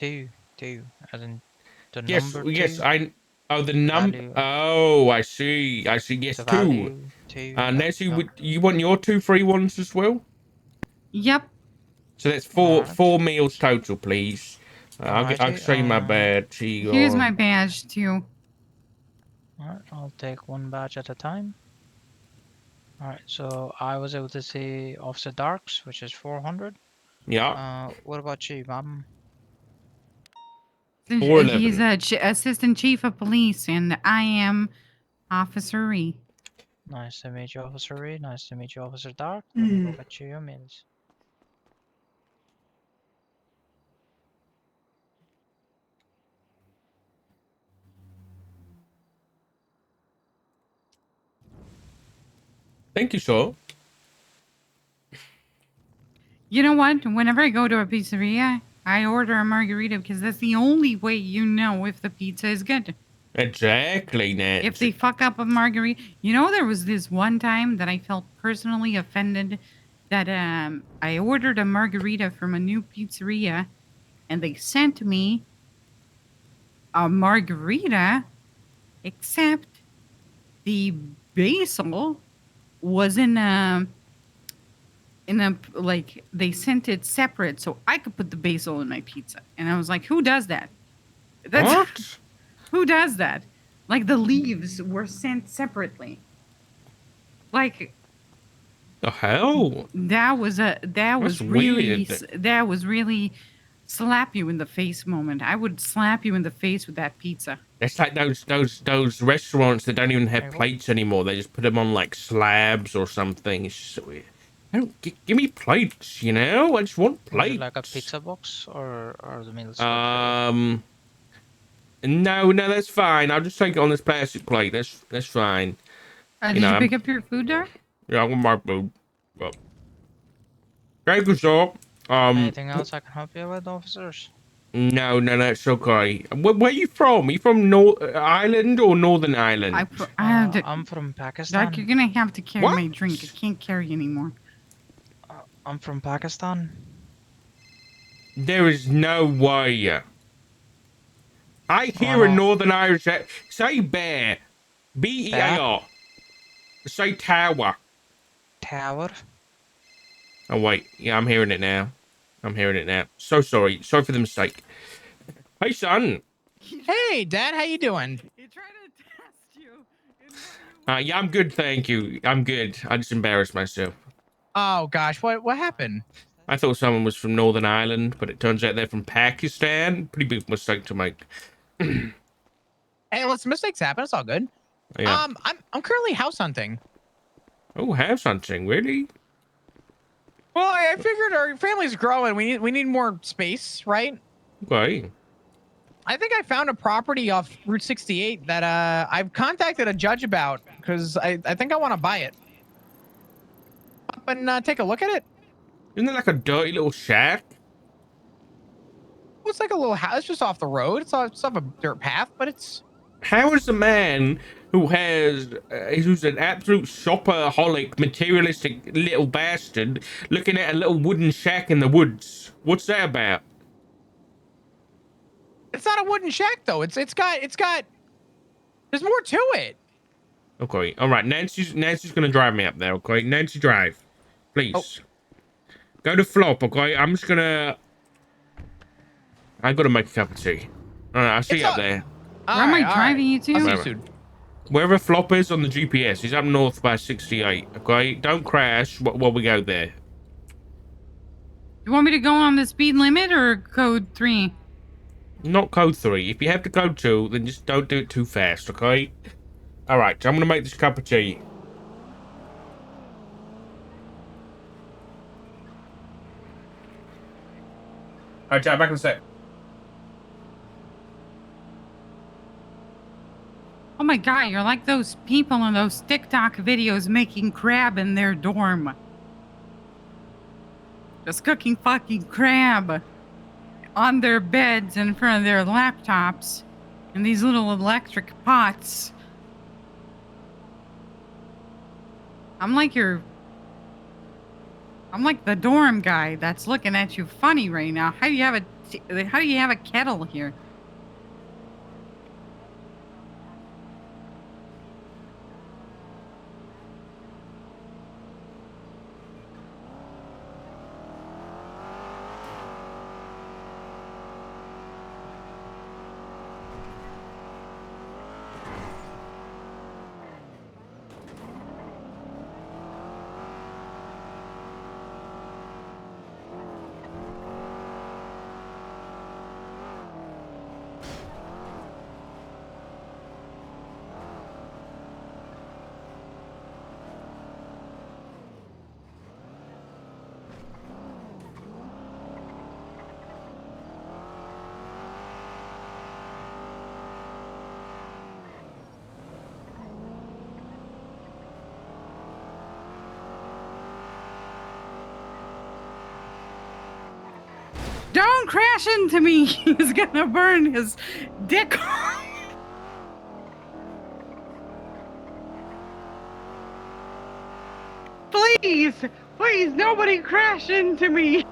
Two, as in the Yes, number yes, two, oh, the the number. value, Oh, I see. Yes, the two. value two. No, Nancy, no. you want your 2 free ones as well? Yep. So that's All right, four meals total, please. I'll alrighty. show you my badge. Here you Here's go. my badge too. All right, I'll take one badge at a time. All right, so I was able to see Officer Darks, which is 400. Yeah, What about you, ma'am? He's 411. a assistant chief of police, and I am Officer Ree. Nice to meet you, Officer Reed. Nice to meet you, Officer Dark. Let me go Mm. get you your meals. Thank you, sir. You know what? Whenever I go to a pizzeria, I order a margarita because that's the only way you know if the pizza is good. Exactly, Nancy. If they fuck up a margarita, you know, there was this one time that I felt personally offended that I ordered a margarita from a new pizzeria, and they sent me a margarita, except the basil was in a like they sent it separate so I could put the basil in my pizza, and I was like, who does that? That's What? who does that? Like the leaves were sent separately. Like The hell? that was That's weird. that was really slap you in the face moment. I would slap you in the face with that pizza. It's like those restaurants that don't even have Hey, what? plates anymore. They just put them on like slabs or something. It's just so weird. I don't give me plates, you know. I just want Would plates. you like a pizza box or are the meals? No, that's fine. I'll just take it on this plastic plate. That's fine. Did you pick up your food, Dark? Yeah, I want my food. Well, thank you, sir. Anything else I can help you with, officers? No, that's okay. Where are you from? Are you from North Ireland or Northern Ireland? I'm from Dark, Pakistan. you're gonna have to carry What? my drink. I can't carry anymore. I'm from Pakistan. There is no way. I hear Why a not? Northern Irish say bear, B-E-A-R. Say tower. Tower. Oh wait, yeah, I'm hearing it now. So sorry for the mistake. Hey son. Hey Dad, how you doing? He tried to test you. Yeah, I'm good, thank you. I'm good. I just embarrassed myself. Oh gosh, what happened? I thought someone was from Northern Ireland, but it turns out they're from Pakistan. Pretty big mistake to make. Hey, listen, mistakes happen. It's all good. Yeah. I'm currently house hunting. Oh, house hunting, really? Well, I figured our family's growing. We need more space, right? Okay. I think I found a property off Route 68 that I've contacted a judge about because I think I want to buy it. Up and take a look at it. Isn't it like a dirty little shack? Well, it's like a little house. It's just off the road. It's off a dirt path, but it's. How is a man who's an absolute shopaholic, materialistic little bastard looking at a little wooden shack in the woods? What's that about? It's not a wooden shack though. It's got. There's more to it. Okay, all right. Nancy's gonna drive me up there. Okay, Nancy, drive, please. Oh. Go to Flop. Okay, I'm gotta make a cup of tea. All right, I'll see you up there. Where am I driving you to? I'll see you soon. Wherever Flop is on the GPS, he's up north by 68. Okay, don't crash while we go there. You want me to go on the speed limit or code 3? Not code 3. If you have to go 2, then just don't do it too fast. Okay. All right, so I'm gonna make this cup of tea. All right, Jack, back in a sec. Oh my god, you're like those people in those TikTok videos making crab in their dorm. Just cooking fucking crab on their beds in front of their laptops in these little electric pots. I'm like the dorm guy that's looking at you funny right now. How do you have a How do you have a kettle here? Don't crash into me. He's gonna burn his dick off. Please, please, nobody crash into me.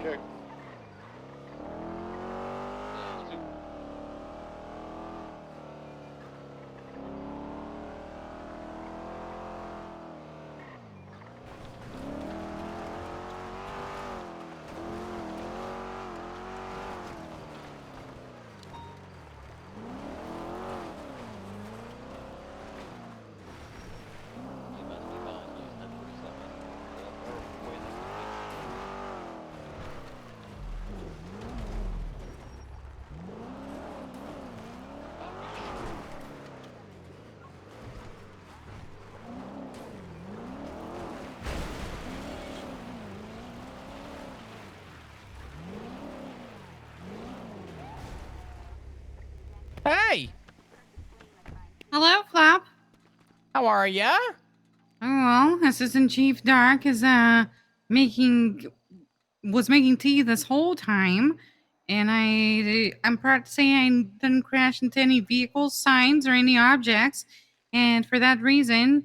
Check. Hey, Hello, Flap. how are ya? Oh, well, Assistant Chief Dark is making making tea this whole time, and I'm proud to say I didn't crash into any vehicles, signs, or any objects, and for that reason,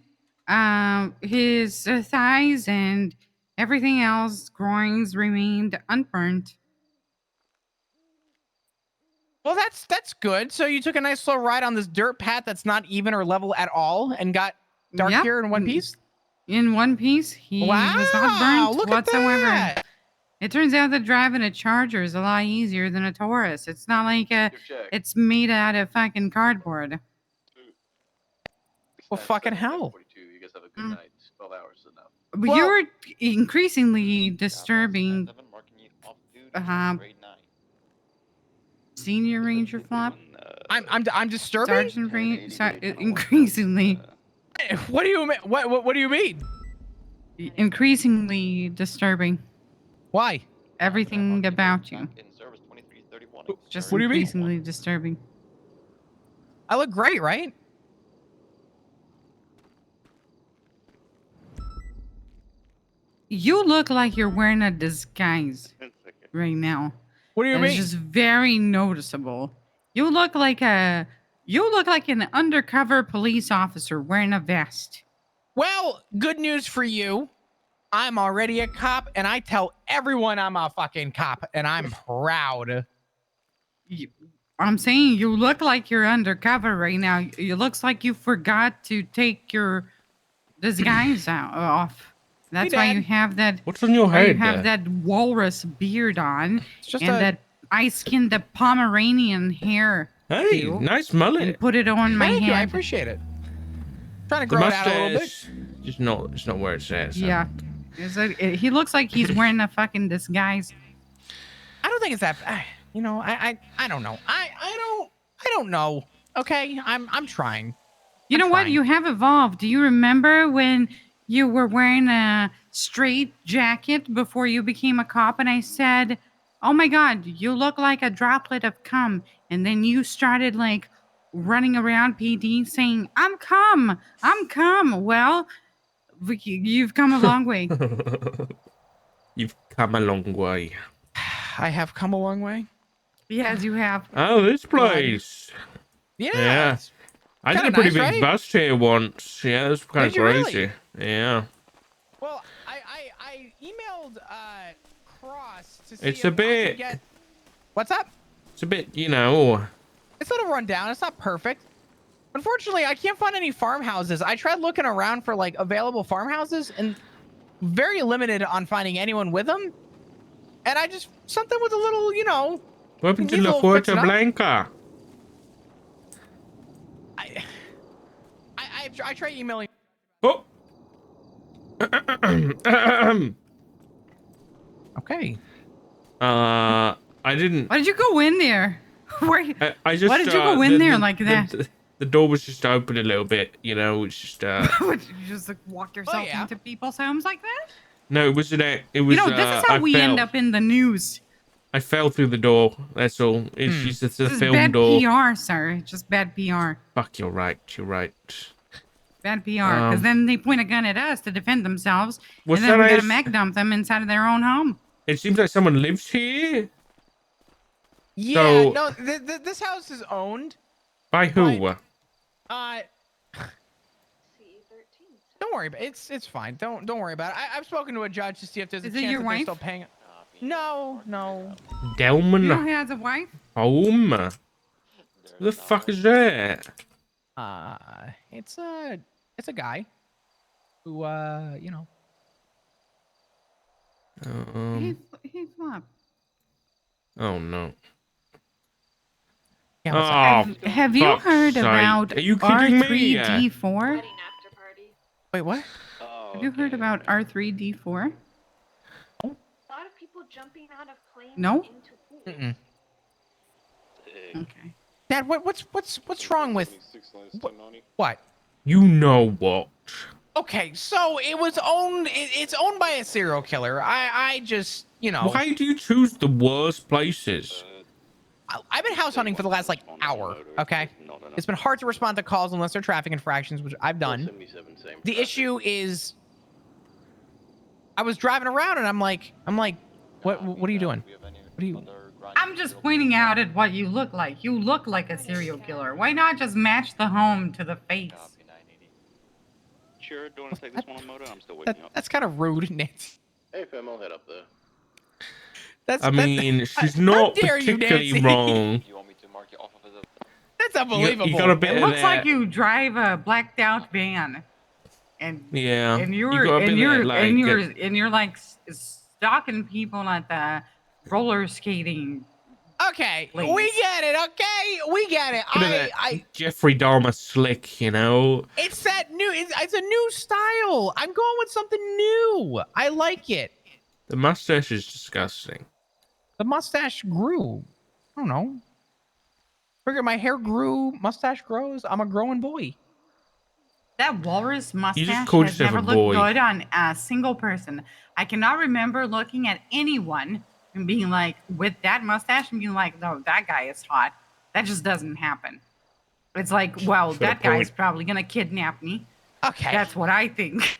his thighs and everything else, groins remained unburnt. Well, that's good. So you took a nice slow ride on this dirt path that's not even or level at all, and got dark Yep. here in one piece. In one piece, he was not Wow! burnt Look whatsoever. at that. It turns out that driving a Charger is a lot easier than a Taurus. It's not like it's made out of fucking cardboard. Well, fucking hell. 42. You guys have a good Mm. night. 12 hours is enough. But Well- you're increasingly disturbing, Senior Ranger Flop, I'm disturbing. Sergeant Ranger, increasingly, What do you mean? What do you mean? increasingly disturbing. Why? Everything about you. In service 2331. Just What do you mean? increasingly disturbing. I look great, right? You look like you're wearing a disguise. right now. What do you And it's mean? just very noticeable. You look like an undercover police officer wearing a vest. Well, good news for you. I'm already a cop, and I tell everyone I'm a fucking cop, and I'm proud. I'm saying you look like you're undercover right now. It looks like you forgot to take your disguise off. That's why you Dad. have that. What's on your Why you head? have that walrus beard on It's just and that ice-skinned Pomeranian hair. Hey, too, nice and mullet. put it on my Thank you. I head. appreciate it. Trying to The grow it out a little bit. mustache, just not. It's not where it says. Yeah. He looks like he's wearing a fucking disguise. I don't think it's that. You know, I don't know. I don't know. Okay, I'm trying. You know what? trying. You have evolved. Do you remember when you were wearing a straight jacket before you became a cop? And I said, "Oh my God, you look like a droplet of cum." And then you started like running around PD saying, "I'm cum, I'm cum." Well, you've come a long way. You've come a long way. I have come a long way. Yes, you have. Oh, this place. Yeah. Yeah. it's I did kinda a pretty nice, big right? bust here once. Yeah, it was kind of Did you really? crazy. Yeah. Well, I emailed Cross to see It's if a I could bit. get. What's up? It's a bit, you know. It's a little run down. It's not perfect. Unfortunately, I can't find any farmhouses. I tried looking around for like available farmhouses and very limited on finding anyone with them. And I just something with a little, you know. What happened to Needs a La little Fuerza fixing up. Blanca? I tried emailing. Oh. Okay. I didn't. Why did you go in there? Where? I just. Why did you go in there like that? The door was just open a little bit, you know. It's just. Would you just like walk yourself yeah. into people's homes like that? No, it was an. It was. You know, this is how I we fell. end up in the news. I fell through the door. That's all. It's just it's a This is film bad door. PR, sir. Just bad PR. Fuck, you're right. You're right. Bad PR. Because then they point a gun at us to defend themselves, What's and then that we gotta is- mag dump them inside of their own home. It seems like someone lives here. Yeah. So- No. This house is owned. By who? Right. Don't worry about it. It's fine. Don't worry about it. I've spoken to a judge to see if there's a Is it chance your that they're wife? still paying. No. You know Delman who has a wife? home. Who the fuck is that? It's a guy who you know. He's not. Oh no. Yeah, what's up? Oh, Have you fuck's heard sake. about Are you kidding me? R3D4? Wait, what? Have you heard about R3D4? A lot of people jumping out of planes No? into pools. Mm-mm. Okay. Dad, what's wrong with what? You know what? Okay, so it was owned. It's owned by a serial killer. I just, you know, Why do you choose the worst places? I've been house hunting for the last like hour. Okay, it's been hard to respond to calls unless they're traffic infractions, which I've done. The issue is, I was driving around and I'm like, what are you doing? What are you? I'm just pointing out at what you look like. You look like a serial killer. Why not just match the home to the face? Sure, do you want to take this one on moto? I'm still waking up. That's kind of rude, Nancy. Hey, fam, I'll head up there. I mean, she's how not dare you, particularly Nancy? wrong. You want me to mark you off of the... That's unbelievable. You got a bit It of looks that. like you drive a blacked out van, and Yeah. and you you're got a bit and of you're that, like, and you're like stalking people at the roller skating. Okay, Please. we get it. Okay, we get it. bit of that Jeffrey Dahmer slick, you know. It's that new. It's a new style. I'm going with something new. I like it. The mustache is disgusting. The mustache grew. I don't know. Figure my hair grew. Mustache grows. I'm a growing boy. That walrus mustache called has yourself never a looked boy. good on a single person. I cannot remember looking at anyone and being like, with that mustache, and being like, no, that guy is hot. That just doesn't happen. It's like, well, Fair that guy's point. probably gonna kidnap me. Okay. That's what I think.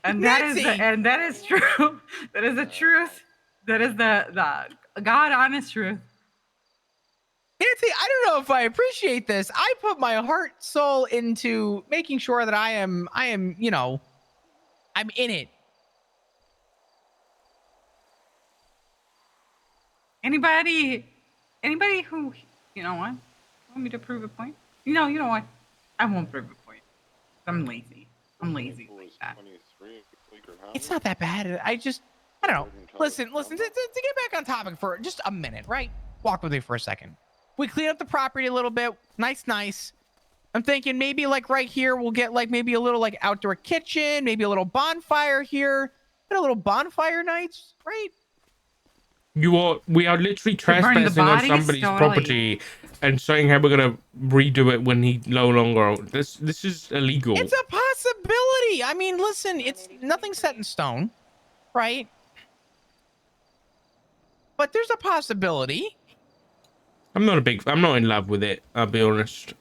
And that is Nancy! true. That is the truth. That is the God honest truth. Nancy, I don't know if I appreciate this. I put my heart, soul into making sure that I am, you know, I'm in it. Anybody who, you know what, want me to prove a point? You know what? I won't prove a point. I'm lazy. I'm lazy like that. It's not that bad. I don't know. Listen, to get back on topic for just a minute, right? Walk with me for a second. We clean up the property a little bit. Nice. I'm thinking maybe like right here, we'll get like maybe a little like outdoor kitchen, maybe a little bonfire here. Get a little bonfire nights, right? We are literally burn the trespassing on bodies? somebody's Totally. property and saying how we're gonna redo it when he no longer. This is illegal. It's a possibility. I mean, listen, it's nothing set in stone, right? But there's a possibility. I'm not in love with it. I'll be honest.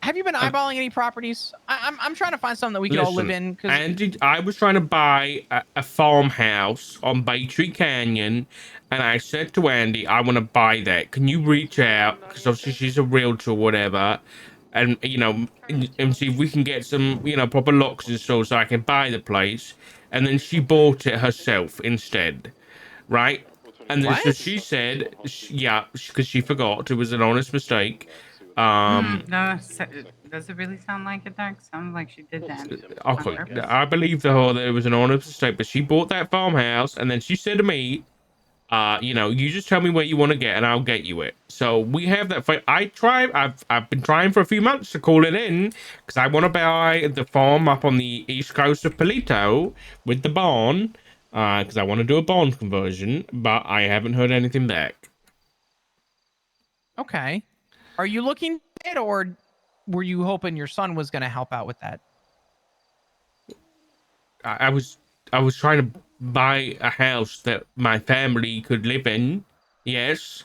Have you been eyeballing any properties? I'm trying to find something that we could all live in. Andy, I was trying to buy a farmhouse on Bay Tree Canyon, and I said to Andy, I want to buy that. Can you reach out? Because obviously she's a realtor or whatever, and, you know, and see if we can get some, you know, proper locks installed so I can buy the place. And then she bought it herself instead, right? And then so she said, yeah, because she forgot. It was an honest mistake. No, does it really sound like it, Doug? Sounds like she did that. on Okay, purpose. I believe the whole that it was an honest mistake, but she bought that farmhouse, and then she said to me, you know, you just tell me what you want to get, and I'll get you it. So we have that fight. I've been trying for a few months to call it in, because I want to buy the farm up on the east coast of Palito with the barn, because I want to do a barn conversion, but I haven't heard anything back. Okay. Are you looking at it, or were you hoping your son was going to help out with that? I was trying to buy a house that my family could live in. Yes.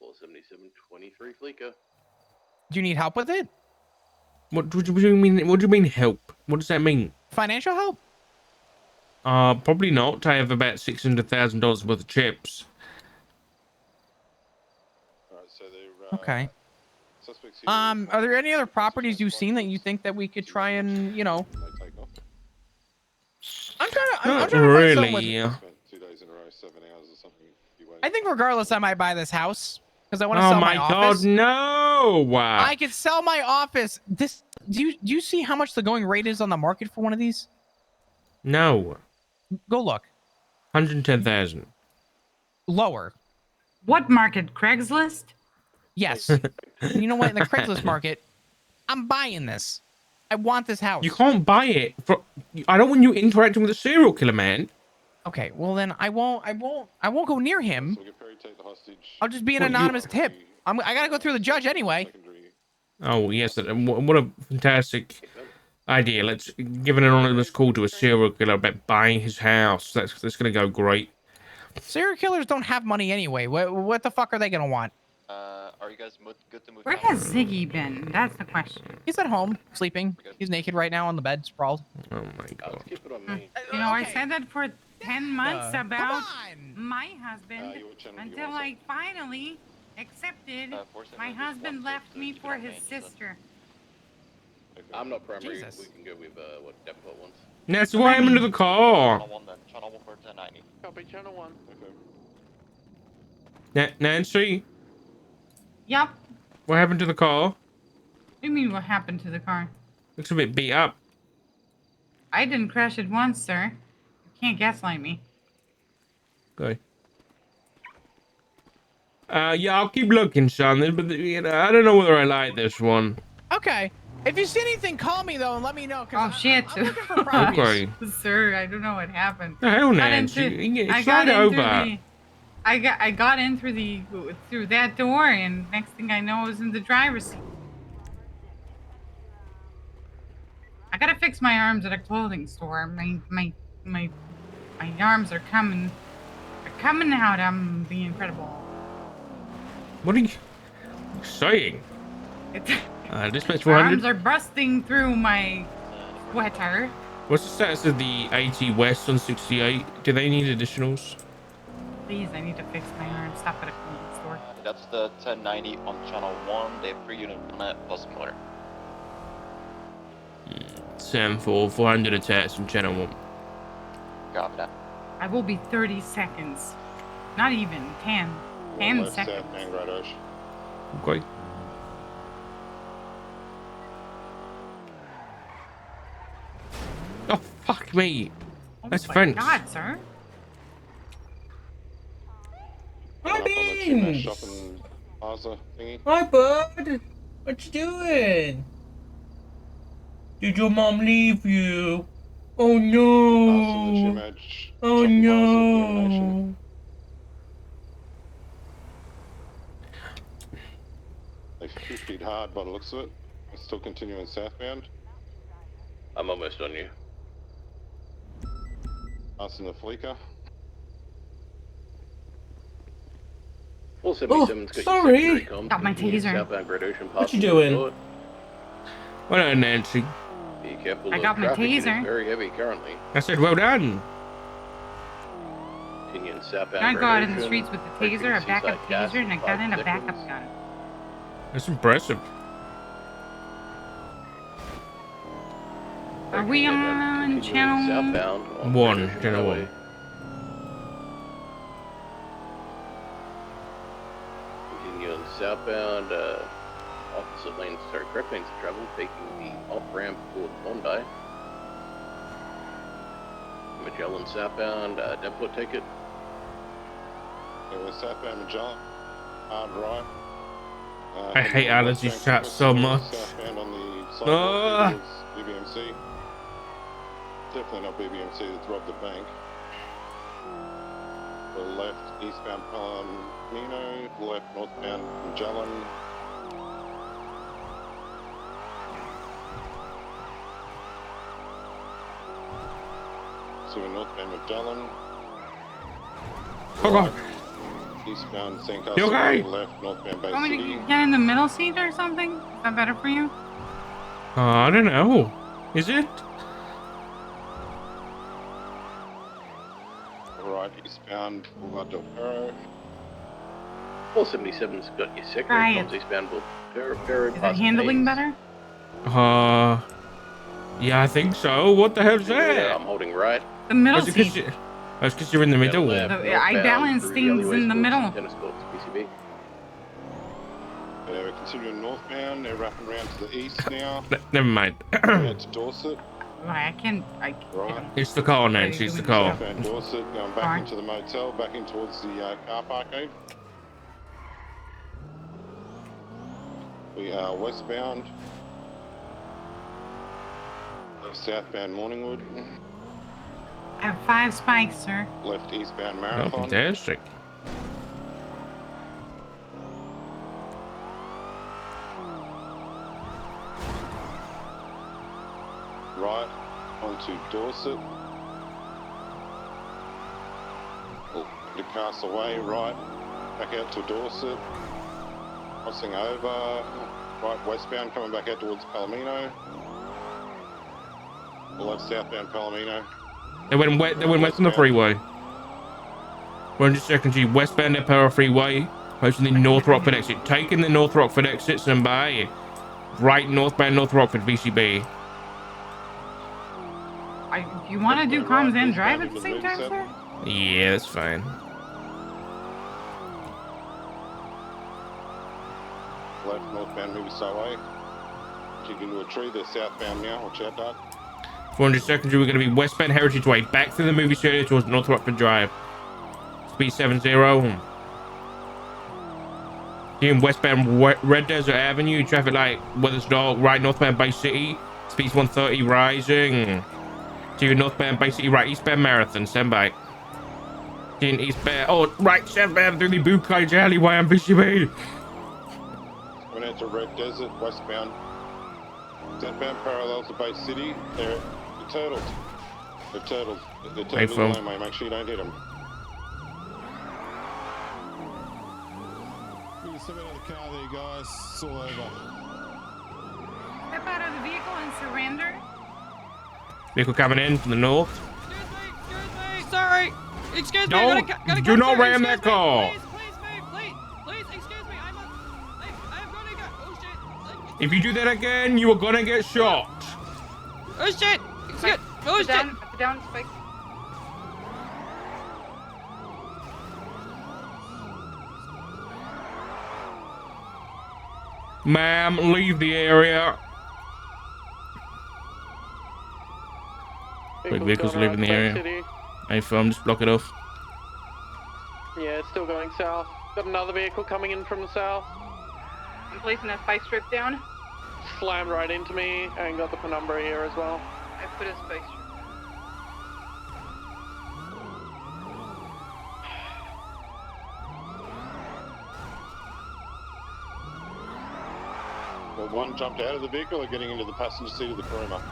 47723 Fleeca. Do you need help with it? What do you mean? What do you mean help? What does that mean? Financial help? Probably not. I have about $600,000 worth of chips. Okay. Are there any other properties you've seen that you think that we could try and, you know? I'm trying to find Really? I think regardless, I might buy this house because I want to Oh sell my my God, office. no! I could sell my office. Do you see how much the going rate is on the market for one of these? No. Go look. 110,000. Lower. What market? Craigslist? Yes. You know what? In the Craigslist market, I'm buying this. I want this house. You can't buy it. I don't want you interacting with a serial killer, man. Okay, well then I won't go near him. I'll just be an Well, anonymous tip. I gotta go through the judge anyway. Oh yes, what a fantastic idea. Let's give an anonymous call to a serial killer about buying his house. That's gonna go great. Serial killers don't have money anyway. What the fuck are they gonna want? Are you guys good to move Where down? has Ziggy been? That's the question. He's at home, sleeping. He's naked right now on the bed, sprawled. Oh my God. Let's keep it on me. You know, I Okay. said that for 10 months about Come on. my husband until I finally accepted 478 my husband is left 1, me so for keep it on his me, so- sister. I'm not primary. Jesus. We can go with what depot ones. That's why I'm under the car. Channel 1 then. Channel 1 for 1090. Copy channel 1. Okay. Nancy, Yup. what happened to the car? What do you mean what happened to the car? Looks a bit beat up. I didn't crash it once, sir. You can't gaslight me. Okay. Yeah, I'll keep looking, son. But you know, I don't know whether I like this one. Okay. If you see anything, call me though and let me know. Oh, shit. I'm looking for properties. Okay. Sir, I don't know what happened. The hell, Got Nancy? into- I Slide got in through over. the- I got in through that door, and next thing I know, I was in the driver's seat. I gotta fix my arms at a clothing store. My arms are coming. They're coming out. I'm the incredible. What are you saying? It's, Dispatch my 400. arms are busting through my Sweater. What's the status of the 80 West on 68? Do they need additionals? Please, I need to fix my arm. Stop at a convenience store. That's the 1090 on channel 1. They have 3 unit on it plus motor. 7-4, 400 attacks from channel 1. Copy that. I will be 30 seconds. Not even 10. 10 seconds. Okay. Oh, fuck me. Oh That's my French. God, sir. Hi, Beans! Hi, bud! What you doing? Did your mom leave you? Oh no! Oh no! Like 2 feet hard by the looks of it. It's still continuing southbound. I'm almost on you. Passing the Fleeker. 477's got sorry. your secondary comms. Got my Continuing taser. Southbound Great Ocean What you passing doing? the door. Well done, Nancy. Be careful I of got my traffic. It is taser. very heavy currently. I said, well done. Continuing southbound I Great go out in the Ocean. streets with a Approaching taser, a backup Seaside Gas taser, and a in gun 5 and a backup seconds. gun. That's impressive. Are we on Continuing channel southbound on One, Great Ocean channel Highway. one. Continuing southbound, opposite lanes, correct lanes of travel, taking the off-ramp towards Bondi. Magellan southbound, depot ticket. Yeah, we're southbound Magellan. Hard right. I hate allergy shots so much. Southbound on the Ah. sidewalk towards BBMC. Definitely not BBMC that's robbed the bank. To the left, eastbound Palomino. Left, northbound Magellan. So we're northbound Magellan. Oh god. Eastbound Sandcastle. You okay? Left, northbound Bay Want me City. to get in the middle seat or something? Is that better for you? I don't know. Is it? Right, eastbound Boulevard Del Perro. 477's got your secondary Try comms it. eastbound Ferro. Is it handling better? Yeah, I think so. What the hell's Yeah, that? I'm holding right. The middle Was it 'cause seat. that's because you're in the middle. Left, I northbound balance through things alleyways in the towards middle. Tennis courts, PCB. We're continuing northbound. They're wrapping around to the east now. Never mind. Head to Dorset. I can't. Right. It's the call, Nancy. It's the call. Southbound Dorset, going back Fine. into the motel, back in towards the car parkade. We are westbound. Southbound Morningwood. I have 5 spikes, sir. Left eastbound Oh, Marathon. fantastic. Right onto Dorset. The Castaway, right back out to Dorset. Crossing over. Right westbound, coming back out towards Palomino. Left southbound Palomino. They went west on the freeway. 102nd G, westbound at Power Freeway, approaching the North Rockford exit. Taking the North Rockford exit, stand by. Right northbound North Rockford, VCB. Do you want to do comms and drive at the same time, sir? Yeah, that's fine. Left northbound Riverside Way. Kick into a tree, they're southbound now. Watch out, Doug. 402nd G, we're going to be westbound Heritage Way, back through the movie studio towards North Rockford Drive. Speed 70. In westbound Red Desert Avenue, traffic light, weather's dark, right northbound Bay City, speeds 130 rising. To northbound Bay City, right eastbound Marathon, stand by. In eastbound, oh, right southbound through the Bukai alleyway on VCB. Coming out to Red Desert, westbound. Southbound parallel to Bay City. They're the turtles. They're turtles. They're Hey, turtles Phil. lane, mate. Make sure you don't hit them. Step out of the car there, guys. It's all over. Step out of the vehicle and surrender. Vehicle coming in from the north. Sorry. Excuse me. Don't, do not ram that car. Please, excuse me. I'm gonna go. Oh shit. If you do that again, you are gonna get shot. Oh shit. Excuse. Oh shit. Down, Spike. Ma'am, leave the area. Wait, vehicles leaving the area. Hey, phone, just block it off. Yeah, it's still going south. Got another vehicle coming in from the south. I'm placing that spike strip down. Slammed right into me and got the penumbra here as well. I put a spike strip. Well, one jumped out of the vehicle or getting into the passenger seat of the Kuruma.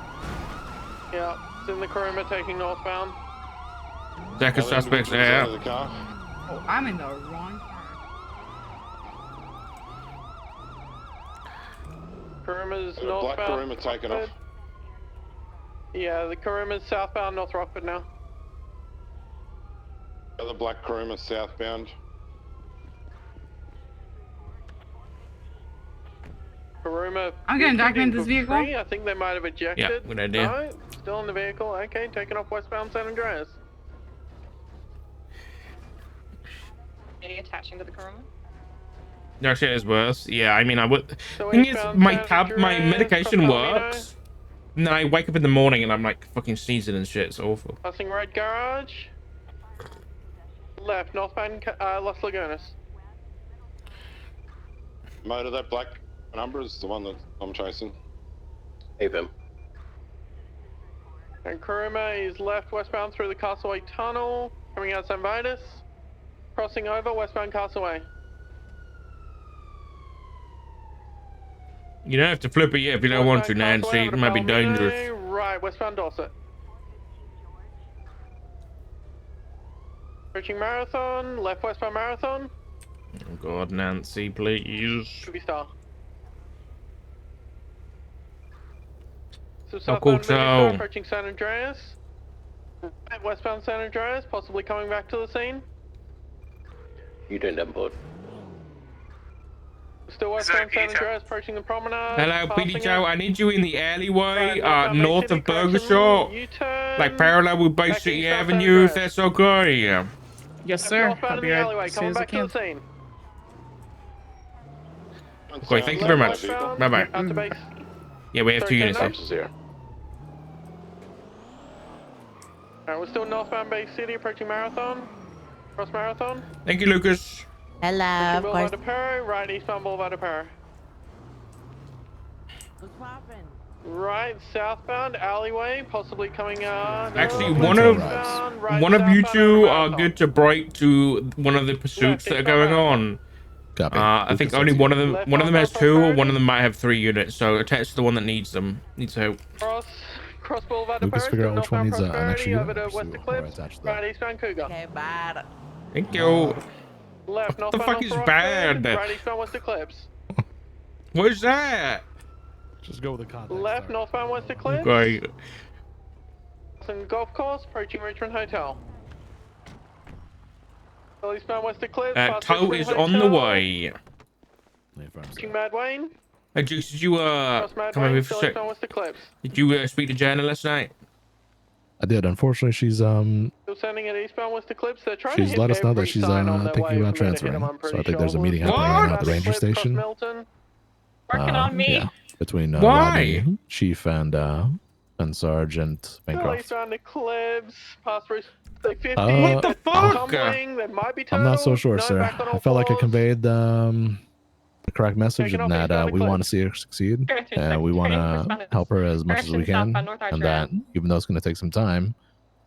Yeah, it's in the Kuruma taking northbound. Second suspects Out out. of the car. Oh, I'm in the wrong car. Kuruma's Black northbound. Kuruma taken off. Yeah, the Kuruma's southbound North Rockford now. The black Kuruma southbound. Kuruma. I'm gonna document this vehicle. I think they might have ejected. Yeah, good idea. No, still in the vehicle. Okay, taking off westbound San Andreas. Any attaching to the Kuruma? No shit is worse. Yeah, I mean, I would. So Thing is, eastbound my San Andreas, medication from works. And then I wake up in the morning and I'm like fucking sneezing and shit. It's awful. Passing right garage. Left, northbound Las Lagunas. Motor, that black number is the one that I'm chasing. AFM. And Kuruma is left westbound through the Castaway Tunnel, coming out San Vitus. Crossing over westbound Castaway. You don't have to flip it yet if you don't want to, Nancy. It might be dangerous. Right, westbound Dorset. Approaching Marathon, left westbound Marathon. Oh God, Nancy, please. Should be star. So Oh, cool, southbound so- Mini approaching San Andreas. Right, westbound San Andreas, possibly coming back to the scene. You don't have board. Still westbound San Andreas, approaching the promenade. Hello, passing PD Joe. it. I need you in the alleyway, Right, westbound Bay north City, of Burger correction, Shop, U-turn. like parallel with Bay Back City east, South San Avenue, if Andreas. that's okay. Yes, sir. Northbound I'll in be the right alleyway, as soon coming as I back to can. the scene. Okay, thank you very much. Westbound, Bye-bye. Out to base. Yeah, we have two units here. Zero. Alright, we're still northbound Bay City, approaching Marathon. Cross Marathon. Thank you, Lucas. Hello, of Boulevard course. de Perry, right eastbound Boulevard de Perry. What's poppin'? Right southbound alleyway, possibly coming Actually, no, one of southbound, right one of you southbound two over are Marathon. good to break to one of the pursuits that are going on. Copy. I think only one of them has two, or one of them might have 3 units. So attach to the one that needs them. Needs help. Cross Boulevard de Lucas, Perry, figure still out which one northbound needs an extra Prosperity, over unit. to West Or Eclipse, attach to that. right eastbound Cougar. Okay, bad. Thank you. Left What the northbound fuck North is Rockford, bad? right eastbound West Eclipse. What is that? Just go with the context. Left northbound West Eclipse. Okay. And golf course, approaching Richmond Hotel. Eastbound West Eclipse. past Tow Richmond is on the Hotel, way. Approaching Mad Wayne. Hey, Jukes, did you Cross Mad come over Wayne, for a still sec? eastbound West Eclipse. Did you speak to Jana last night? I did. Unfortunately, she's Still sending it eastbound West Eclipse. They're trying to she's hit let us know that every she's sign on their thinking way about for me to hit transferring. them, I'm So pretty I think there's a sure. meeting happening right now at the ranger Eclipse, cross station. Milton. Working on me. Yeah, between Why? Rodney, Chief and Sergeant Still Bancroft. eastbound Eclipse. Past Route 50. What the fuck? Tumbling, there might be I'm not so turtles, sure, no, sir. back on all I felt like I fours. conveyed the correct message Taking and off that eastbound we want to Eclipse. see her succeed. Direction We want second, to help her as much as we direction can, southbound North and that Archer. even though it's going to take some time,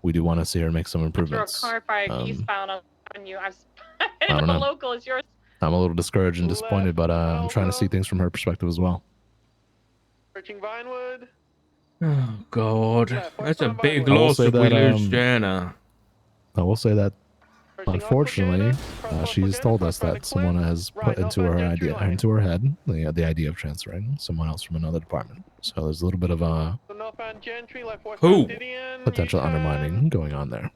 we do want to see her make some Through a improvements. car park Um, eastbound on you. I don't the know. local is yours. I'm a little discouraged and disappointed, but I'm trying to see things from her perspective as well. Approaching Vinewood. Oh God, Left, that's a westbound big Vinewood. I will loss say if we that, lose Jana. I will say that Approaching unfortunately, Oscar Gators, she's cross told Oscar us Gators, that someone has right, put into her northbound idea, Gentry Lane. into her head, the idea of transferring someone else from another department. So there's a little bit of a So northbound southbound Gentry, left Who? westbound Didion. Potential U-turn. undermining going on there.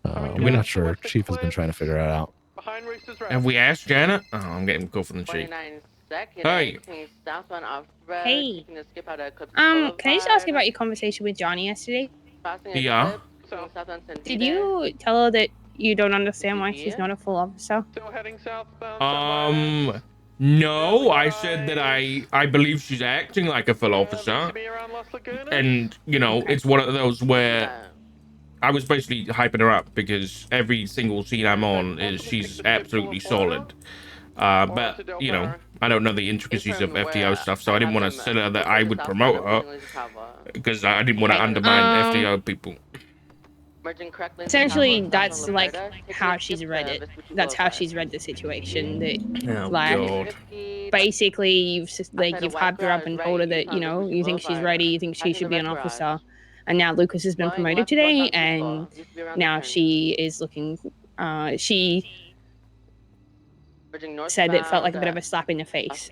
We're not sure. Chief has been trying to figure it out. Behind Roosters Rest. Have we asked Janet? Oh, I'm getting a call from the chief. 29 second. Hey. Southbound off red. Hey. Taking a skip out of Eclipse Can I just ask you Boulevard. about your conversation with Johnny yesterday? Crossing Yeah. Eclipse, southbound San Did Vito. you tell her that you don't understand why she's not a full officer? Still heading southbound. No, I said that I believe she's acting like a full officer. And, you know, it's one of those where I was basically hyping her up because every single scene I'm on is she's absolutely solid. But, you know, I don't know the intricacies of FTO stuff, so I didn't want to tell her that I would promote her because I didn't want to undermine FTO people. Essentially, that's like how she's read it. That's how she's read the situation. That Oh, like God. basically you've hyped her up and told her that you think she's ready, you think she should be an officer, and now Lucas has been promoted today, and now she is looking. She said it felt like a bit of a slap in the face.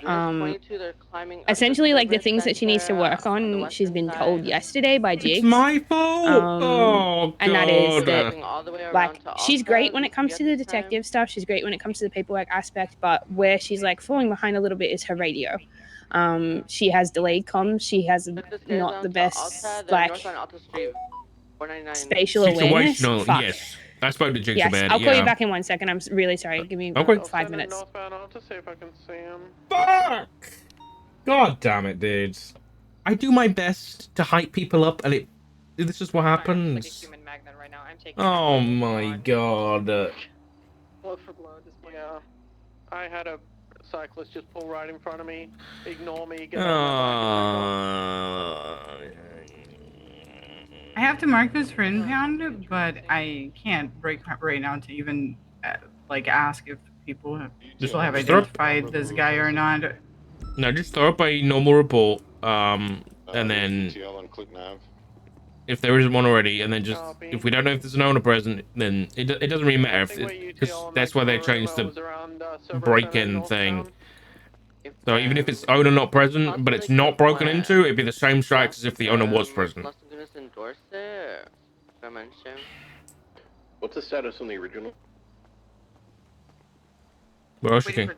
Essentially, like the things that she needs to work on, she's been told yesterday by Jigs. It's my fault. And that is that, like, she's great when it comes to the detective stuff. She's great when it comes to the paperwork aspect. But where she's like falling behind a little bit is her radio. She has delayed comms. She has not the best like spatial awareness. Situational, Fuck. yes. I spoke to Jigs Yes, about it. I'll call you back in 1 second. I'm really sorry. Give me Okay. 5 minutes. Northbound, I'll just see if I can see him. Fuck! God damn it, dudes. I do my best to hype people up, and this is what happens. Oh my god. Blood for blood. Yeah. I had a cyclist just pull right in front of me, ignore me, get I have to mark this for impound, but I can't break right now to even like ask if people still have identified this guy or not. No, just throw up a normal report, and then if there isn't one already, and then just if we don't know if there's an owner present, then it doesn't really matter because that's why they changed the break-in thing. So even if it's owner not present, but it's not broken into, it'd be the same strikes as if the owner was present. What's the status on the original? Where else you can?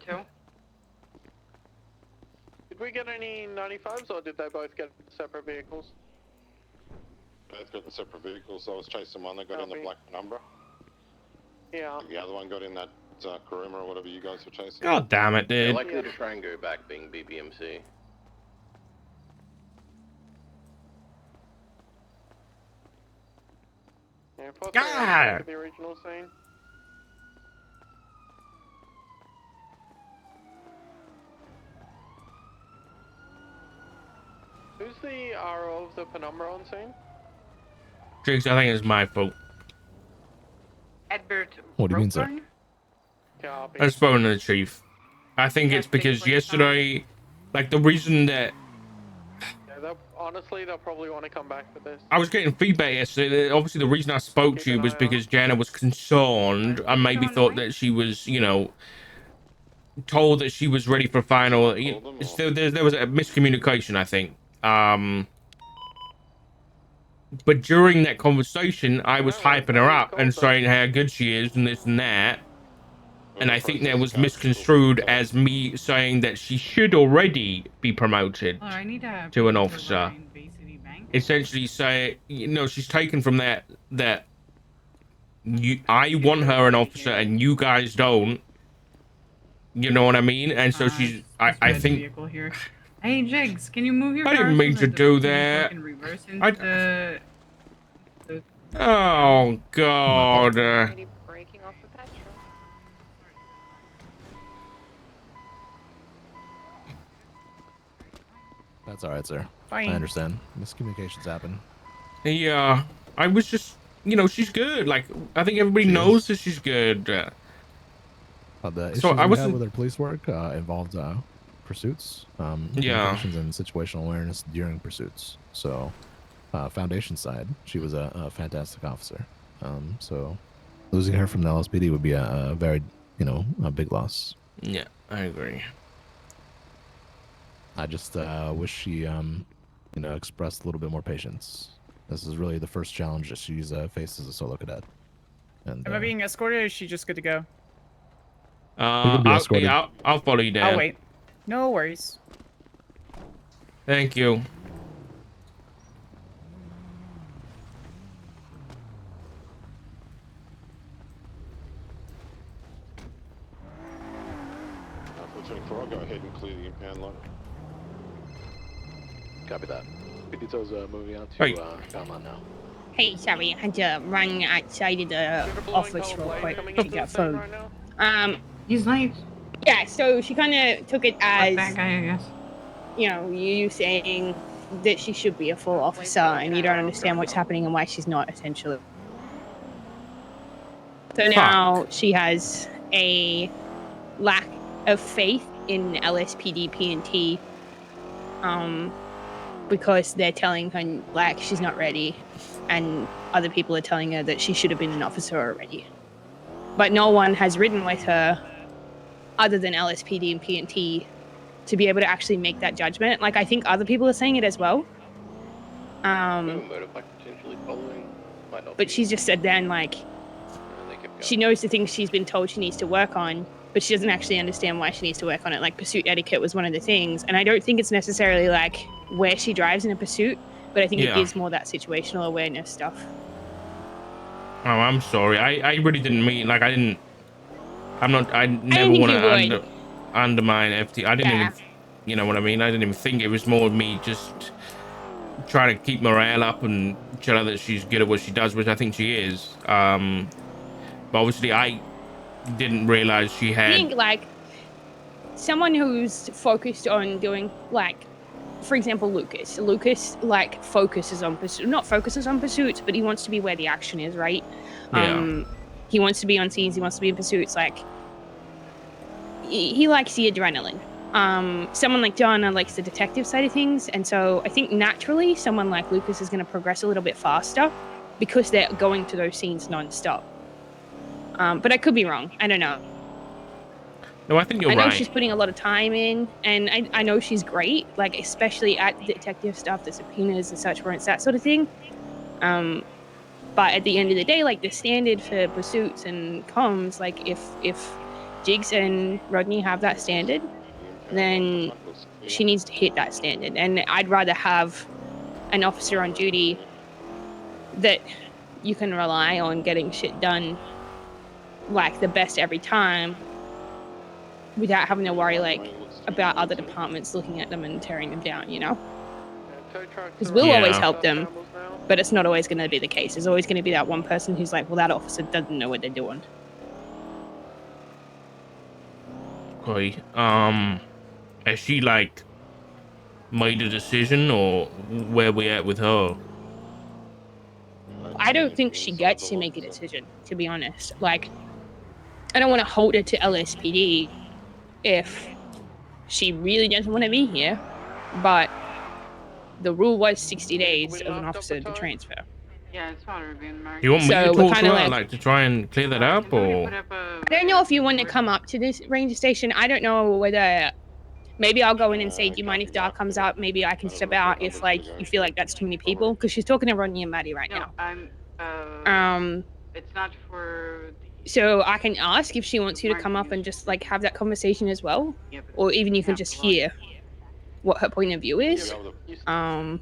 Did we get any 95s or did they both get separate vehicles? Both got the separate vehicles. I was chasing one that got in the black number. Yeah. The other one got in that Karuma or whatever you guys were chasing. God damn it, They're dude. likely to try and go back being BBMC. Yeah, possibly the original scene. Who's the RO of the Penumbra on scene? Jigs, I think it's my fault. Edbert. What do you mean, sir? I spoke to the chief. I think it's because yesterday, like the reason that Yeah, honestly, they'll probably want to come back for this. I was getting feedback yesterday, obviously the reason I spoke to you was because Jana was concerned. I maybe thought that she was, you know, told that she was ready for final. There was a miscommunication, I think. But during that conversation, I was hyping her up and saying how good she is and this and that. And I think that was misconstrued as me saying that she should already be promoted to an officer. Essentially say, you know, she's taken from that I want her an officer and you guys don't. You know what I mean? And so she's, I think... Hey, Jigs, can you move your I didn't mean to do that. Oh, God. That's all right, sir. Fine. I understand. Miscommunications happen. Yeah, I was just, you know, she's good. Like, I think everybody knows that she's good. The issues So I we wasn't- have with her police work involved pursuits, Yeah. communications and situational awareness during pursuits. So, Foundation side, she was a fantastic officer. So, losing her from the LSPD would be a very, you know, a big loss. Yeah, I agree. I just wish she express a little bit more patience. This is really the first challenge that she's faced as a solo cadet. And Am I being escorted, or is she just good to go? I'll follow you down. I'll wait. No worries. Thank you. I'll go ahead and clear the impound lot. Copy that. Petito's moving on to Hey. Belmont now. Hey, sorry, I had to run outside of the office real quick to get food. He's late. Yeah, so she kind of took it as, that guy, I guess. You saying that she should be a full officer and you don't understand what's happening and why she's not, essentially. So now she has a lack of faith in LSPD P&T because they're telling her, like, she's not ready, and other people are telling her that she should have been an officer already. But no one has ridden with her other than LSPD and P&T to be able to actually make that judgment. Like, I think other people are saying it as well. But she's just said then, like, she knows the things she's been told she needs to work on, but she doesn't actually understand why she needs to work on it. Like, pursuit etiquette was one of the things. And I don't think it's necessarily, like, where she drives in a pursuit, but I think it is more that situational awareness stuff. Oh, I'm sorry. I really didn't mean, like, I never want to undermine FT. I didn't even, you know what I mean? I didn't even think. It was more of me just trying to keep morale up and tell her that she's good at what she does, which I think she is. But obviously I didn't realize she had... I think, like, someone who's focused on doing, like, for example, Lucas, like, focuses on pursuits, but he wants to be where the action is, right? He wants to be on scenes, he wants to be in pursuits, like, he likes the adrenaline. Someone like Donna likes the detective side of things, and so I think naturally someone like Lucas is going to progress a little bit faster because they're going to those scenes non-stop. But I could be wrong. I don't know. No, I think you're right. I know she's putting a lot of time in, and I know she's great, like, especially at the detective stuff, the subpoenas and such warrants, that sort of thing. But at the end of the day, like, the standard for pursuits and comms, like, if Jigs and Rodney have that standard, then she needs to hit that standard. And I'd rather have an officer on duty that you can rely on getting shit done, like, the best every time, without having to worry, like, about other departments looking at them and tearing them down, you know? Because we'll always help them, but it's not always going to be the case. There's always going to be that one person who's like, well, that officer doesn't know what they're doing. Okay. Has she, like, made a decision, or where we at with her? I don't think she gets to make a decision, to be honest. Like, I don't want to hold her to LSPD if she really doesn't want to be here, but the rule was 60 days of an officer to transfer. Yeah, it's fine, Ruben. You want me to talk to her, like, to try and clear that up, or? I don't know if you want to come up to this ranger station. I don't know whether... Maybe I'll go in and say, do you mind if Dar comes out? Maybe I can step out if, like, you feel like that's too many people. Because she's talking to Rodney and Maddie right now. It's not for... So I can ask if she wants you to come up and just, like, have that conversation as well. Or even you can just hear what her point of view is. I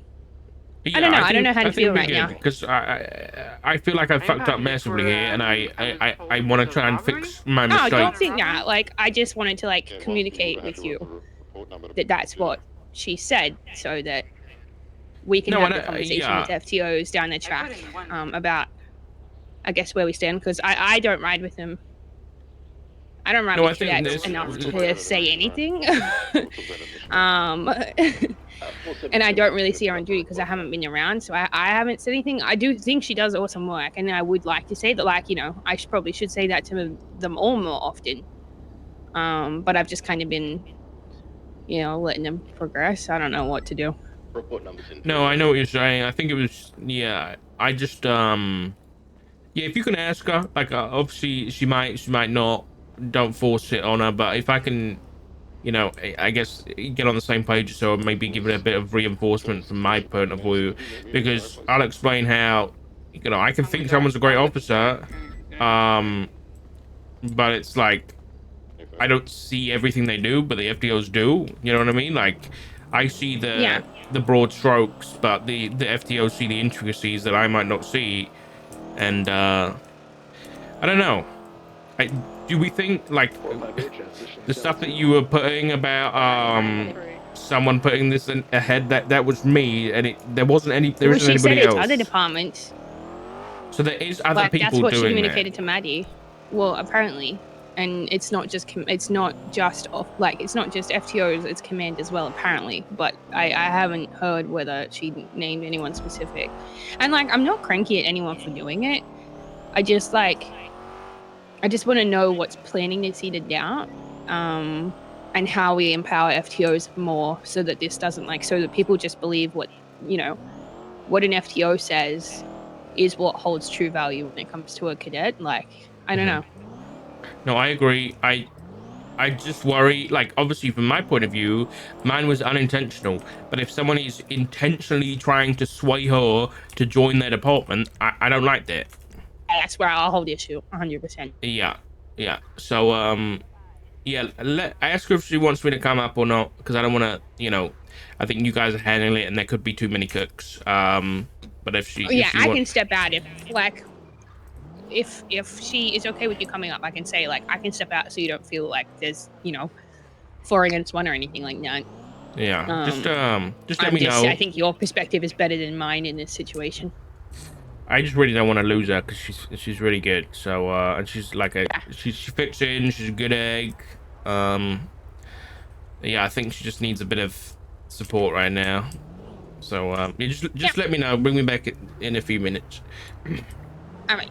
don't know. I don't know how to feel right now. Because I feel like I fucked up massively here, and I want to try and fix my mistake. No, don't think that. Like, I just wanted to, like, communicate with you that that's what she said, so that we can have a conversation with FTOs down the track about, I guess, where we stand. Because I don't ride with them. I don't ride with cadets enough to say anything. And I don't really see her on duty because I haven't been around, so I haven't said anything. I do think she does awesome work, and I would like to say that, like, you know, I probably should say that to them all more often. But I've just kind of been, you know, letting them progress. I don't know what to do. No, I know what you're saying. I think it was, I just, if you can ask her, like, obviously she might not, don't force it on her, but if I can you know, I guess get on the same page, so maybe give it a bit of reinforcement from my point of view, because I'll explain how, you know, I can think someone's a great officer, but it's like I don't see everything they do, but the FTOs do. You know what I mean? Like I see the broad strokes, but the FTOs see the intricacies that I might not see, and I don't know. Do we think like the stuff that you were putting about someone putting this in ahead, that was me, and there wasn't any, there Well, isn't she said anybody it's else. other departments. So there is other Like people that's what she doing communicated that. to Maddie. Well, apparently, and it's not just off, like it's not just FTOs, it's command as well apparently. But I haven't heard whether she named anyone specific. And like I'm not cranky at anyone for doing it. I just want to know what's planning to seeded out, and how we empower FTOs more so that this doesn't so that people just believe what what an FTO says is what holds true value when it comes to a cadet. Like I don't know. No, I agree. I just worry, like, obviously from my point of view, mine was unintentional. But if someone is intentionally trying to sway her to join their department, I don't like that. That's where I'll hold issue 100%. Yeah, yeah. So, yeah, I ask her if she wants me to come up or not, because I don't want to, you know, I think you guys are handling it and there could be too many cooks. But if she, I can step out if she is okay with you coming up. I can say I can step out so you don't feel like there's 4 against 1 or anything like that. Yeah, just let me know. I think your perspective is better than mine in this situation. I just really don't want to lose her because she's really good. So and she's like she fits in. She's a good egg. Yeah, I think she just needs a bit of support right now. So you just let me know. Bring me back in a few minutes. All right.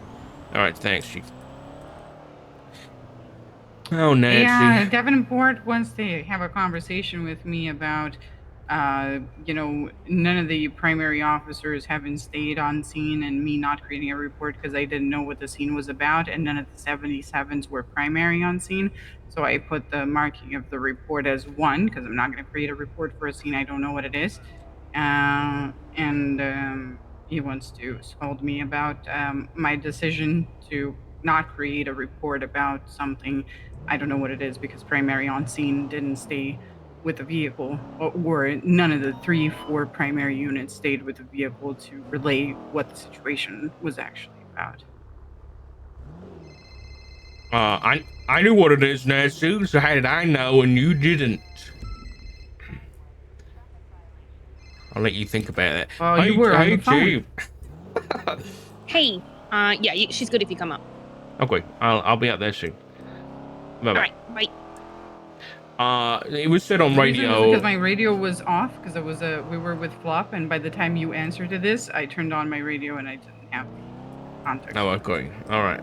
All right. Thanks, Chief. Oh, Nancy. Yeah, Davenport wants to have a conversation with me about, none of the primary officers having stayed on scene and me not creating a report because I didn't know what the scene was about, and none of the 77s were primary on scene. So I put the marking of the report as 1 because I'm not going to create a report for a scene I don't know what it is. He wants to scold me about my decision to not create a report about something I don't know what it is because primary on scene didn't stay with the vehicle, or none of the 3-4 primary units stayed with the vehicle to relay what the situation was actually about. I knew what it is, Nancy. So how did I know and you didn't? I'll let you think about it. Oh, you were on the phone. Chief. Hey, she's good if you come up. Okay, I'll be out there soon. Bye bye. All right, bye. It was said on radio because my radio was off because it was we were with Flop, and by the time you answered to this, I turned on my radio and I didn't have context. Oh, okay. All right.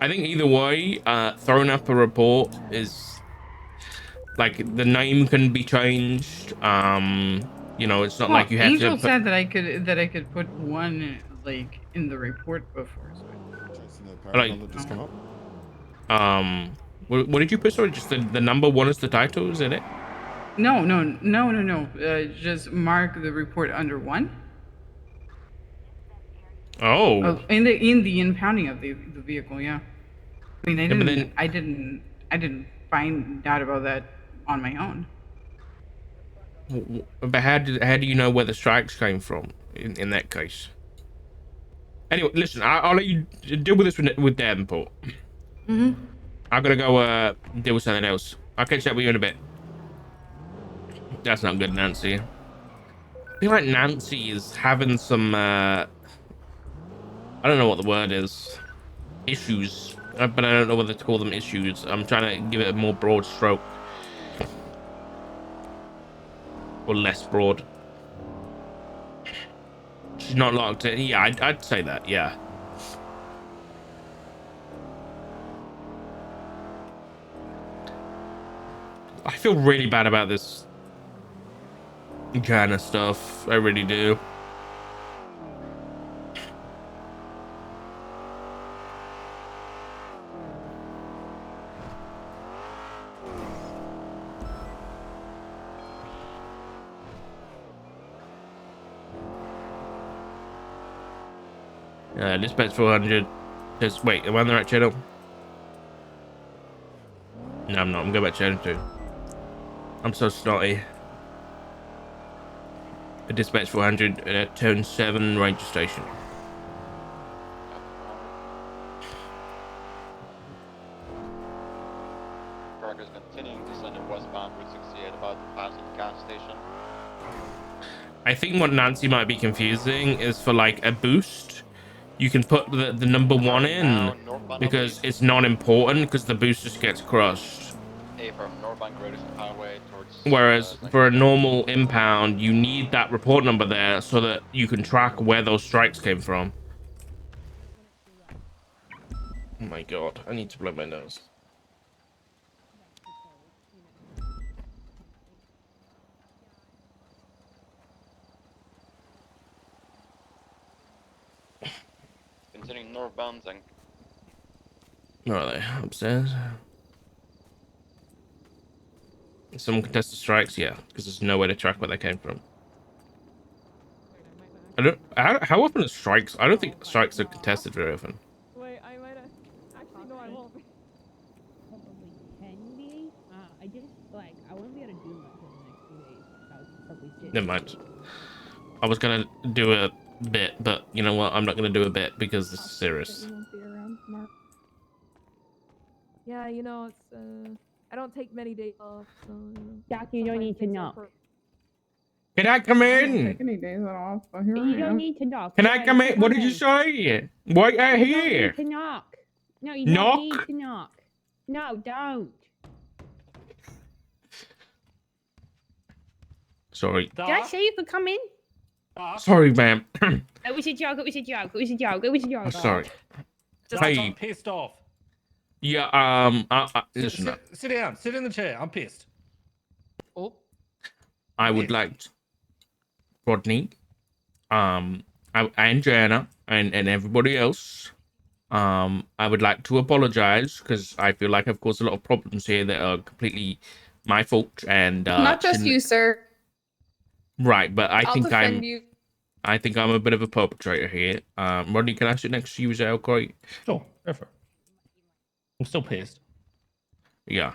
I think either way, throwing up a report is like the name can be changed. You know, it's not like you have Angel to. said that I could put 1 in the report before. So what did you put? Sorry, just the number 1 is the title, is it? No. Just mark the report under 1. Oh. In the impounding of the vehicle, yeah. I mean, I didn't find out about that on my own. But how do you know where the strikes came from in that case? Anyway, listen, I'll let you deal with this with Davenport. Mm-hmm. I'm gonna go deal with something else. I'll catch up with you in a bit. That's not good, Nancy. I feel like Nancy is having some I don't know what the word is. Issues. But I don't know whether to call them issues. I'm trying to give it a more broad stroke. Or less broad. She's not locked in. Yeah, I'd say that, yeah. I feel really bad about this kind of stuff. I really do. Dispatch 400. Just wait, am I on the right channel? No, I'm not. I'm going back to channel 2. I'm so snotty. Dispatch 400, Tone 7 Ranger Station. Truck is continuing descending westbound Route 68 about to pass the gas station. I think what Nancy might be confusing is for like a boost, you can put the number 1 in because it's not important because the boost just gets crushed. A from northbound Great Eastern Highway towards. Whereas for a normal impound, you need that report number there so that you can track where those strikes came from. Oh my god, I need to blow my nose. Continuing northbound and. Where are they? Upstairs? Some contested strikes, yeah, because there's no way to track where they came from. I don't. How often are strikes? I don't think strikes are contested very often. Wait, I might have. Actually, no, I won't. Probably can be. I just like I won't be able to do much in the next 2 days. I was probably sitting. Never mind. I was gonna do a bit, but you know what? I'm not gonna do a bit because this is serious. Yeah, you know, it's I don't take many days off, so you know. Jack, you don't need to knock. Can I come I don't in? take any days off, but here You I don't am. need to knock. Can I come in? What did you say? Wait out You don't here. need to knock. No, you Knock? don't need to knock. No, don't. Sorry. Did I say you could come in? Sorry, ma'am. It was a joke. It was a joke. It was a joke. It was a joke. I'm sorry. Just Hey. I'm pissed off. Yeah. Listen up. Sit down. Sit in the chair. I'm pissed. Oh. I would like Rodney, and Jana, and everybody else. I would like to apologize because I feel like I've caused a lot of problems here that are completely my fault and Not just shouldn't- you, sir. Right, but I'll defend you. I think I'm a bit of a perpetrator here. Rodney, can I sit next to you? Is that okay? Sure, go for it. I'm still pissed. Yeah.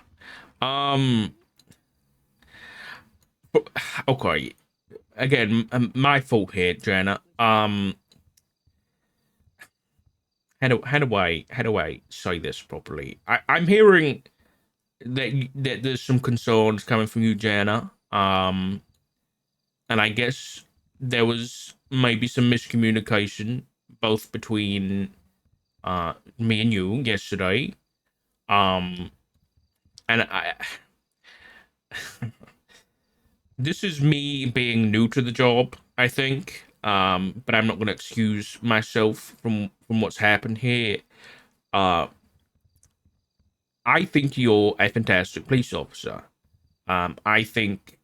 Okay. Again, my fault here, Jana. How do I say this properly? I'm hearing that there's some concerns coming from you, Jana. And I guess there was maybe some miscommunication both between me and you yesterday. And I this is me being new to the job, I think. But I'm not going to excuse myself from what's happened here. I think you're a fantastic police officer. I think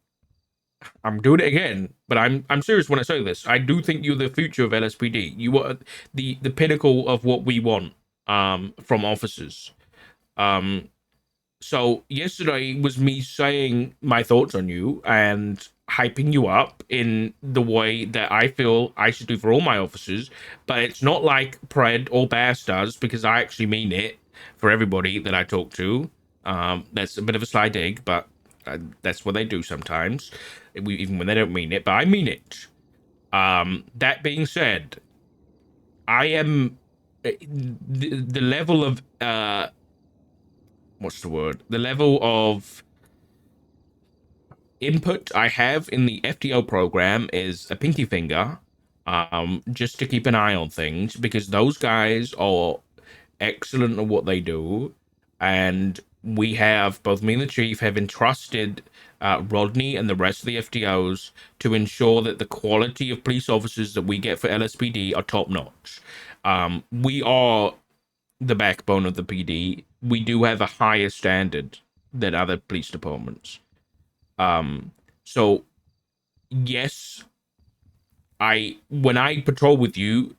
I'm doing it again, but I'm serious when I say this. I do think you're the future of LSPD. You are the pinnacle of what we want from officers. So yesterday was me saying my thoughts on you and hyping you up in the way that I feel I should do for all my officers, but it's not like Pred or Bass does, because I actually mean it for everybody that I talk to. That's a bit of a sly dig, but that's what they do sometimes, even when they don't mean it, but I mean it. That being said, I am the level of what's the word? The level of input I have in the FTO program is a pinky finger, just to keep an eye on things, because those guys are excellent at what they do, and we have, both me and the chief have entrusted Rodney and the rest of the FTOs to ensure that the quality of police officers that we get for LSPD are top notch. We are the backbone of the PD. We do have a higher standard than other police departments. So yes, when I patrol with you,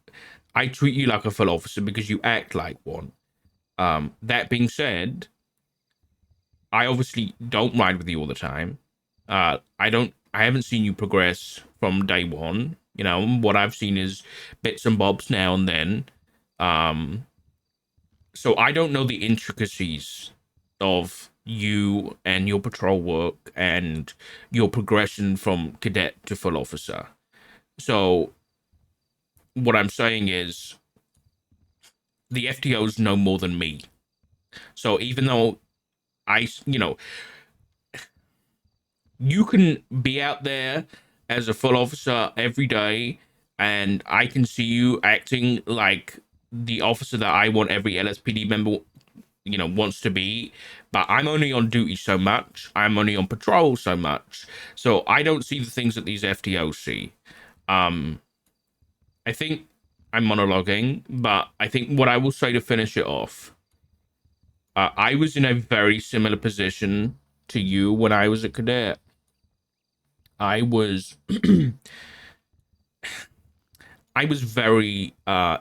I treat you like a full officer because you act like one. That being said, I obviously don't ride with you all the time. I haven't seen you progress from day one You know, what I've seen is bits and bobs now and then. So I don't know the intricacies of you and your patrol work and your progression from cadet to full officer. So what I'm saying is the FTOs know more than me. So even though you can be out there as a full officer every day, and I can see you acting like the officer that I want every LSPD member, wants to be. But I'm only on duty so much. I'm only on patrol so much. So I don't see the things that these FTOs see. I think I'm monologuing, but I think what I will say to finish it off, I was in a very similar position to you when I was a cadet. I was I was very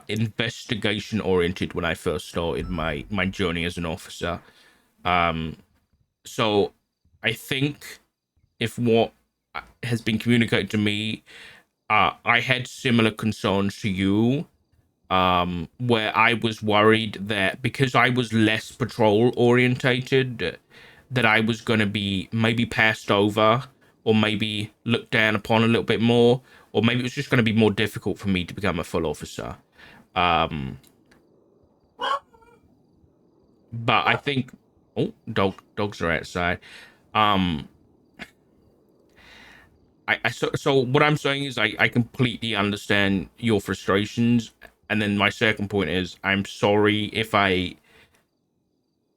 investigation oriented when I first started my journey as an officer. So I think if what has been communicated to me, I had similar concerns to you, where I was worried that because I was less patrol orientated, that I was going to be maybe passed over or maybe looked down upon a little bit more, or maybe it was just going to be more difficult for me to become a full officer. But I think, dogs are outside. So what I'm saying is I completely understand your frustrations, and then my second point is I'm sorry if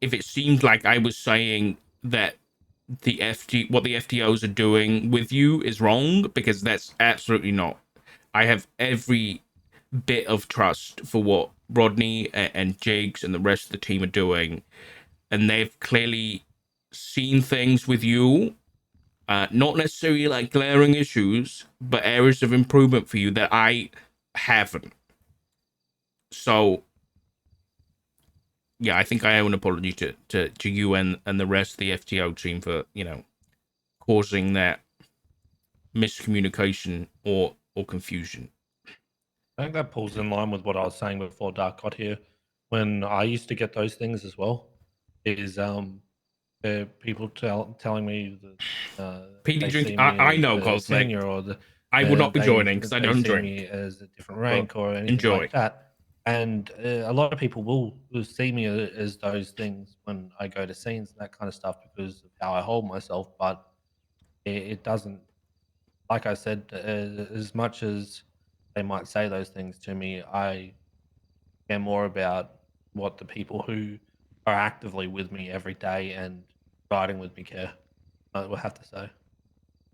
it seemed like I was saying that what the FTOs are doing with you is wrong, because that's absolutely not. I have every bit of trust for what Rodney and Jigs and the rest of the team are doing, and they've clearly seen things with you, not necessarily like glaring issues, but areas of improvement for you that I haven't. So yeah, I think I owe an apology to you and the rest of the FTO team for, causing that miscommunication or confusion. I think that pulls in line with what I was saying before Dark got here. When I used to get those things as well, is people telling me that PD they drink. see me I as know, a Cosmic. senior, or I will not be joining because I don't see drink. me as a different rank or anything enjoy. like that. And a lot of people will see me as those things when I go to scenes and that kind of stuff because of how I hold myself. But it doesn't, like I said, as much as they might say those things to me, I care more about what the people who are actively with me every day and riding with me care. I will have to say.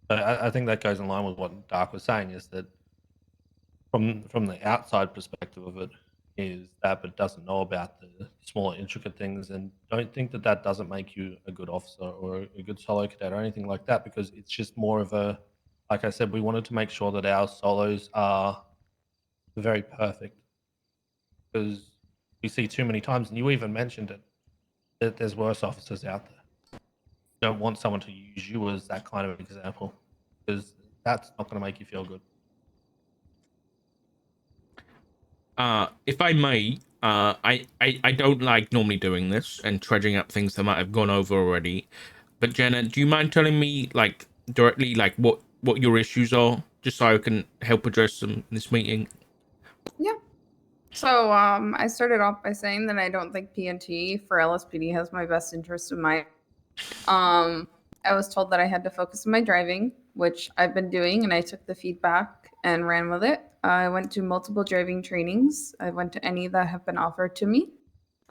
But I think that goes in line with what Dark was saying, is that from the outside perspective of it, is that but doesn't know about the smaller intricate things, and don't think that that doesn't make you a good officer or a good solo cadet or anything like that, because it's just more of a, like I said, we wanted to make sure that our solos are very perfect, because we see too many times, and you even mentioned it, that there's worse officers out there. You don't want someone to use you as that kind of example, because that's not going to make you feel good. If I may, I don't like normally doing this and trudging up things that might have gone over already. But Jenna, do you mind telling me like directly like what your issues are, just so I can help address them in this meeting? Yeah. So I started off by saying that I don't think PNT for LSPD has my best interest in mind. I was told that I had to focus on my driving, which I've been doing, and I took the feedback and ran with it. I went to multiple driving trainings. I went to any that have been offered to me.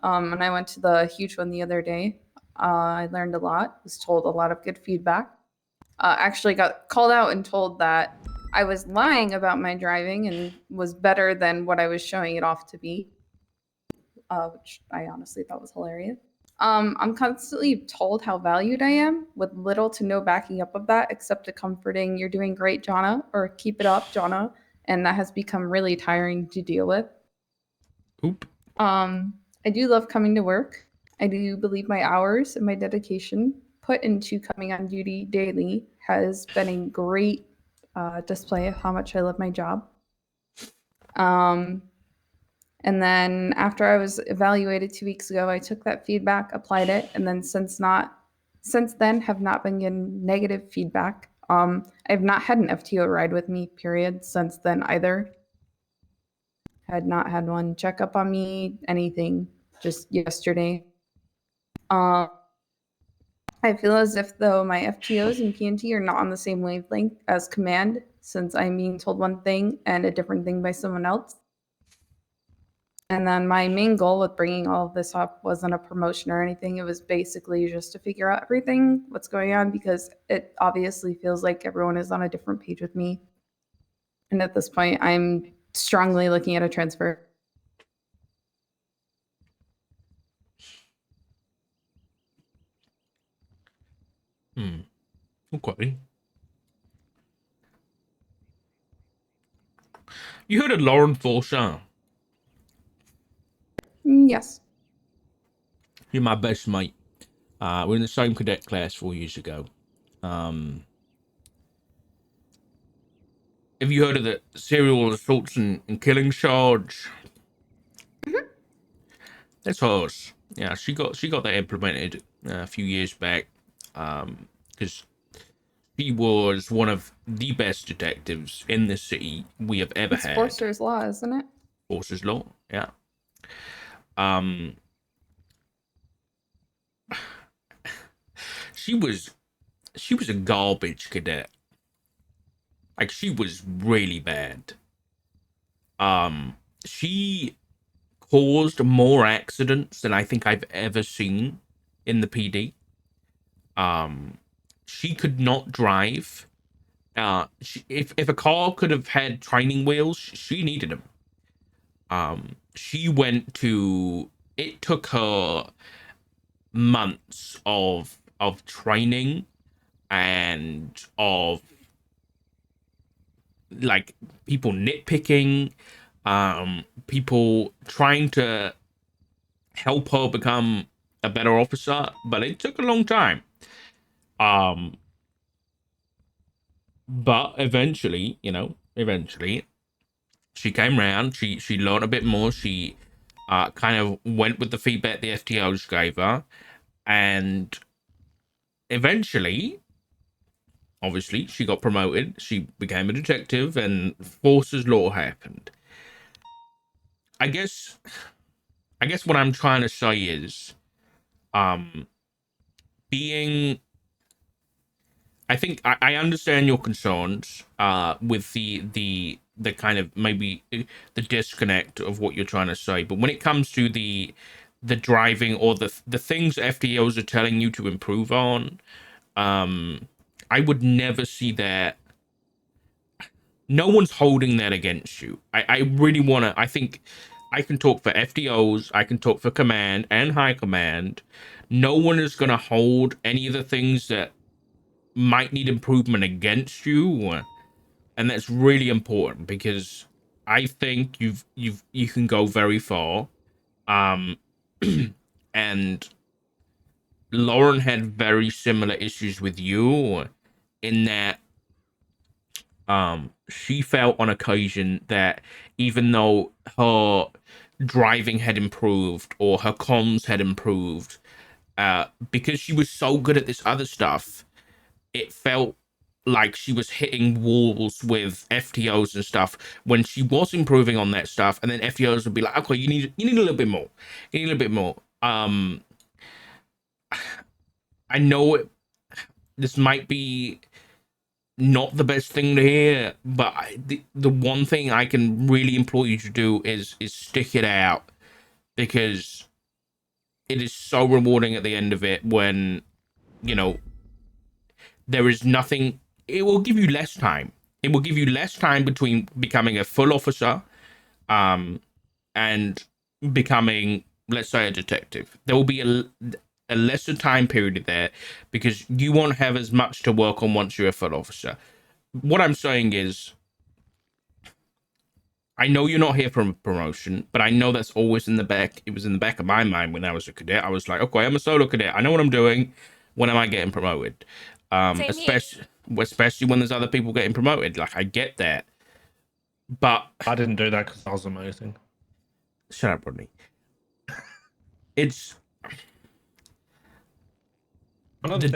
And I went to the huge one the other day. I learned a lot, was told a lot of good feedback. Actually got called out and told that I was lying about my driving and was better than what I was showing it off to be, which I honestly thought was hilarious. I'm constantly told how valued I am, with little to no backing up of that, except a comforting, "You're doing great, Jonna," or "Keep it up, Jonna," and that has become really tiring to deal with. Oop. I do love coming to work. I do believe my hours and my dedication put into coming on duty daily has been a great display of how much I love my job. And then after I was evaluated 2 weeks ago, I took that feedback, applied it, and then since then have not been getting negative feedback. I've not had an FTO ride with me, period, since then either. Had not had one check up on me, anything, just yesterday. I feel as if though my FTOs and PNT are not on the same wavelength as command, since I'm being told one thing and a different thing by someone else. And then my main goal with bringing all of this up wasn't a promotion or anything. It was basically just to figure out everything, what's going on, because it obviously feels like everyone is on a different page with me. And at this point, I'm strongly looking at a transfer. Okay. You heard of Lauren Forsyth? Yes. You're my best mate. We're in the same cadet class 4 years ago. Have you heard of the serial assaults and killing charge? Mm-hmm. That's hers. Yeah, she got that implemented a few years back. Because she was one of the best detectives in the city we have ever It's had. Forster's Law, isn't it? Forster's Law, yeah. She was a garbage cadet. Like, she was really bad. She caused more accidents than I think I've ever seen in the PD. She could not drive. If a car could have had training wheels, she needed them. It took her months of training and of like people nitpicking, people trying to help her become a better officer, but it took a long time. But eventually, she came around. She learned a bit more. She kind of went with the feedback the FTOs gave her, and eventually, obviously, she got promoted. She became a detective, and Force's Law happened. I guess what I'm trying to say is, I think I understand your concerns with the kind of maybe the disconnect of what you're trying to say, but when it comes to the driving or the things FTOs are telling you to improve on, I would never see that. No one's holding that against you. I really want to. I think I can talk for FTOs. I can talk for command and high command. No one is going to hold any of the things that might need improvement against you, and that's really important because I think you can go very far. And Lauren had very similar issues with you in that she felt on occasion that even though her driving had improved or her comms had improved, because she was so good at this other stuff, it felt like she was hitting walls with FTOs and stuff when she was improving on that stuff, and then FTOs would be like, okay, you need a little bit more. You need a little bit more. I know this might be not the best thing to hear, but the one thing I can really implore you to do is stick it out, because it is so rewarding at the end of it when, there is nothing. It will give you less time. It will give you less time between becoming a full officer and becoming, let's say, a detective. There will be a lesser time period there because you won't have as much to work on once you're a full officer. What I'm saying is, I know you're not here for a promotion, but I know that's always in the back. It was in the back of my mind when I was a cadet. I was like, okay, I'm a solo cadet. I know what I'm doing. When am I getting promoted? especially when there's other people getting promoted. Like, I get that, but I didn't do that because I was amazing. Shut up, Rodney. It's One of the the